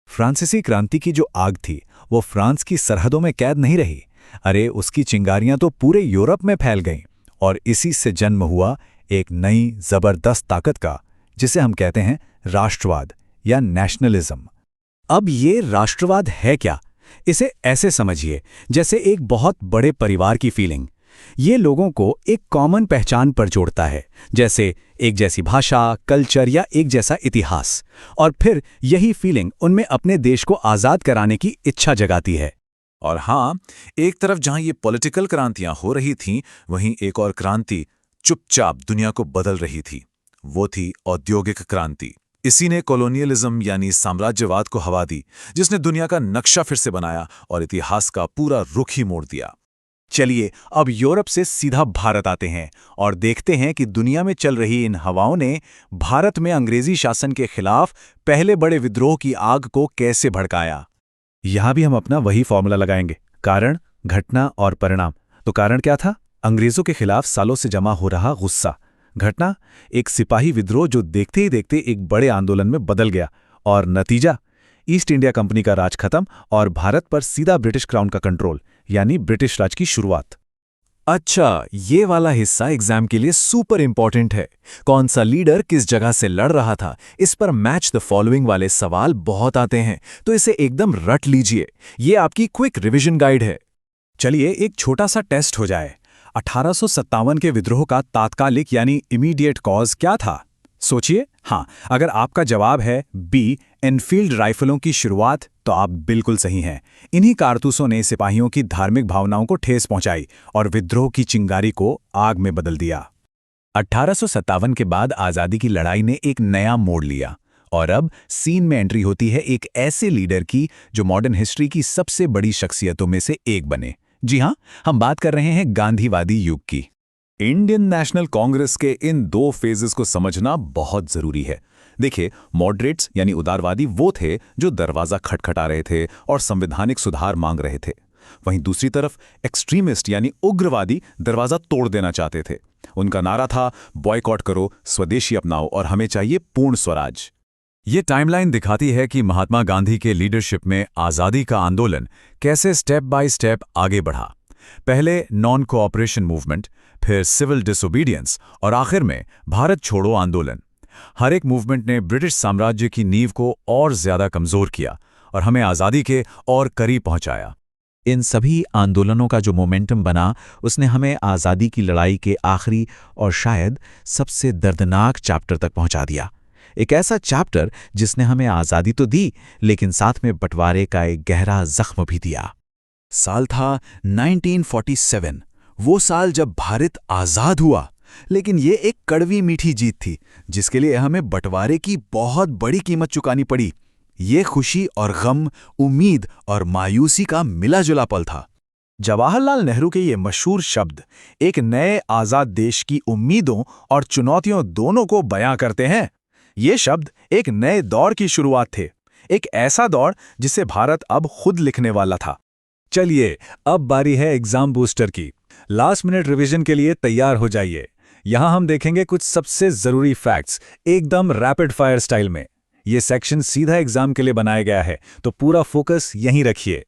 फ्रांसीसी क्रांति की जो आग थी वो फ्रांस की सरहदों में कैद नहीं रही। अरे उसकी चिंगारियां तो पूरे यूरोप में फैल गईं और इसी से जन्म हुआ एक नई जबरदस्त ताकत का, जिसे हम कहते हैं राष्ट्रवाद या नेशनलिज्म। अब ये राष्ट्रवाद है क्या? इसे ऐसे समझिए जैसे एक बहुत बड़े परिवार की फीलिंग। ये लोगों को एक कॉमन पहचान पर जोड़ता है, जैसे एक जैसी भाषा, कल्चर या एक जैसा इतिहास, और फिर यही फीलिंग उनमें अपने देश को आज़ाद कराने की इच्छा जगाती है। और हाँ, एक तरफ जहां ये पॉलिटिकल क्रांतियां हो रही थीं, वहीं एक और क्रांति चुपचाप दुनिया को बदल रही थी। वो थी औद्योगिक क्रांति। इसी ने कॉलोनियलिज्म यानी साम्राज्यवाद को हवा दी, जिसने दुनिया का नक्शा फिर से बनाया और इतिहास का पूरा रुख ही मोड़ दिया। चलिए अब यूरोप से सीधा भारत आते हैं और देखते हैं कि दुनिया में चल रही इन हवाओं ने भारत में अंग्रेजी शासन के खिलाफ पहले बड़े विद्रोह की आग को कैसे भड़काया। यहां भी हम अपना वही फॉर्मूला लगाएंगे, कारण, घटना और परिणाम। तो कारण क्या था? अंग्रेजों के खिलाफ सालों से जमा हो रहा गुस्सा। घटना, एक सिपाही विद्रोह जो देखते ही देखते एक बड़े आंदोलन में बदल गया। और नतीजा, ईस्ट इंडिया कंपनी का राज खत्म और भारत पर सीधा ब्रिटिश क्राउन का कंट्रोल, यानी ब्रिटिश राज की शुरुआत। अच्छा, ये वाला हिस्सा एग्जाम के लिए सुपर इंपॉर्टेंट है। कौन सा लीडर किस जगह से लड़ रहा था, इस पर मैच द फॉलोइंग वाले सवाल बहुत आते हैं, तो इसे एकदम रट लीजिए। ये आपकी क्विक रिवीजन गाइड है। चलिए एक छोटा सा टेस्ट हो जाए। 1857 के विद्रोह का तात्कालिक यानी इमीडिएट कॉज क्या था? सोचिए। हाँ, अगर आपका जवाब है बी, एनफील्ड राइफलों की शुरुआत, तो आप बिल्कुल सही हैं। इन्हीं कारतूसों ने सिपाहियों की धार्मिक भावनाओं को ठेस पहुंचाई और विद्रोह की चिंगारी को आग में बदल दिया। 1857 के बाद आज़ादी की लड़ाई ने एक नया मोड़ लिया और अब सीन में एंट्री होती है एक ऐसे लीडर की जो मॉडर्न हिस्ट्री की सबसे बड़ी शख्सियतों में से एक बने। जी हां, हम बात कर रहे हैं गांधीवादी युग की। इंडियन नेशनल कांग्रेस के इन दो फेजेस को समझना बहुत जरूरी है। देखिए, मॉडरेट्स यानी उदारवादी वो थे जो दरवाजा खटखटा रहे थे और संवैधानिक सुधार मांग रहे थे। वहीं दूसरी तरफ एक्सट्रीमिस्ट यानी उग्रवादी दरवाजा तोड़ देना चाहते थे। उनका नारा था, बॉयकॉट करो, स्वदेशी अपनाओ और हमें चाहिए पूर्ण स्वराज। ये टाइमलाइन दिखाती है कि महात्मा गांधी के लीडरशिप में आज़ादी का आंदोलन कैसे स्टेप बाय स्टेप आगे बढ़ा। पहले नॉन कोऑपरेशन मूवमेंट, फिर सिविल डिसोबीडियंस और आखिर में भारत छोड़ो आंदोलन। हर एक मूवमेंट ने ब्रिटिश साम्राज्य की नींव को और ज्यादा कमजोर किया और हमें आज़ादी के और करीब पहुंचाया। इन सभी आंदोलनों का जो मोमेंटम बना, उसने हमें आज़ादी की लड़ाई के आखिरी और शायद सबसे दर्दनाक चैप्टर तक पहुंचा दिया। एक ऐसा चैप्टर जिसने हमें आज़ादी तो दी, लेकिन साथ में बंटवारे का एक गहरा जख्म भी दिया। साल था 1947, वो साल जब भारत आज़ाद हुआ। लेकिन ये एक कड़वी मीठी जीत थी जिसके लिए हमें बंटवारे की बहुत बड़ी कीमत चुकानी पड़ी। ये खुशी और गम, उम्मीद और मायूसी का मिला जुला पल था। जवाहरलाल नेहरू के ये मशहूर शब्द एक नए आज़ाद देश की उम्मीदों और चुनौतियों दोनों को बयां करते हैं। ये शब्द एक नए दौर की शुरुआत थे, एक ऐसा दौर जिसे भारत अब खुद लिखने वाला था। चलिए अब बारी है एग्जाम बूस्टर की। लास्ट मिनट रिवीजन के लिए तैयार हो जाइए। यहां हम देखेंगे कुछ सबसे जरूरी फैक्ट्स एकदम रैपिड फायर स्टाइल में। ये सेक्शन सीधा एग्जाम के लिए बनाया गया है, तो पूरा फोकस यहीं रखिए।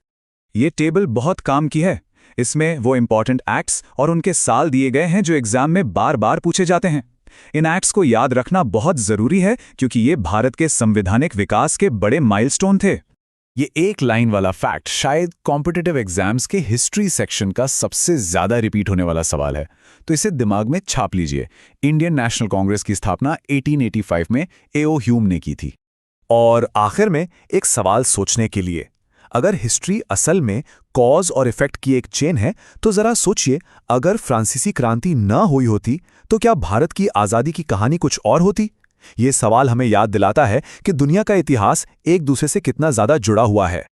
ये टेबल बहुत काम की है। इसमें वो इंपॉर्टेंट एक्ट्स और उनके साल दिए गए हैं जो एग्जाम में बार बार पूछे जाते हैं। इन एक्ट्स को याद रखना बहुत जरूरी है क्योंकि ये भारत के संवैधानिक विकास के बड़े माइलस्टोन थे। ये एक लाइन वाला फैक्ट शायद कॉम्पिटिटिव एग्जाम्स के हिस्ट्री सेक्शन का सबसे ज्यादा रिपीट होने वाला सवाल है, तो इसे दिमाग में छाप लीजिए। इंडियन नेशनल कांग्रेस की स्थापना 1885 में A.O. ह्यूम ने की थी। और आखिर में एक सवाल सोचने के लिए, अगर हिस्ट्री असल में कॉज और इफेक्ट की एक चेन है, तो जरा सोचिए, अगर फ्रांसीसी क्रांति न हुई होती तो क्या भारत की आज़ादी की कहानी कुछ और होती? ये सवाल हमें याद दिलाता है कि दुनिया का इतिहास एक दूसरे से कितना ज्यादा जुड़ा हुआ है।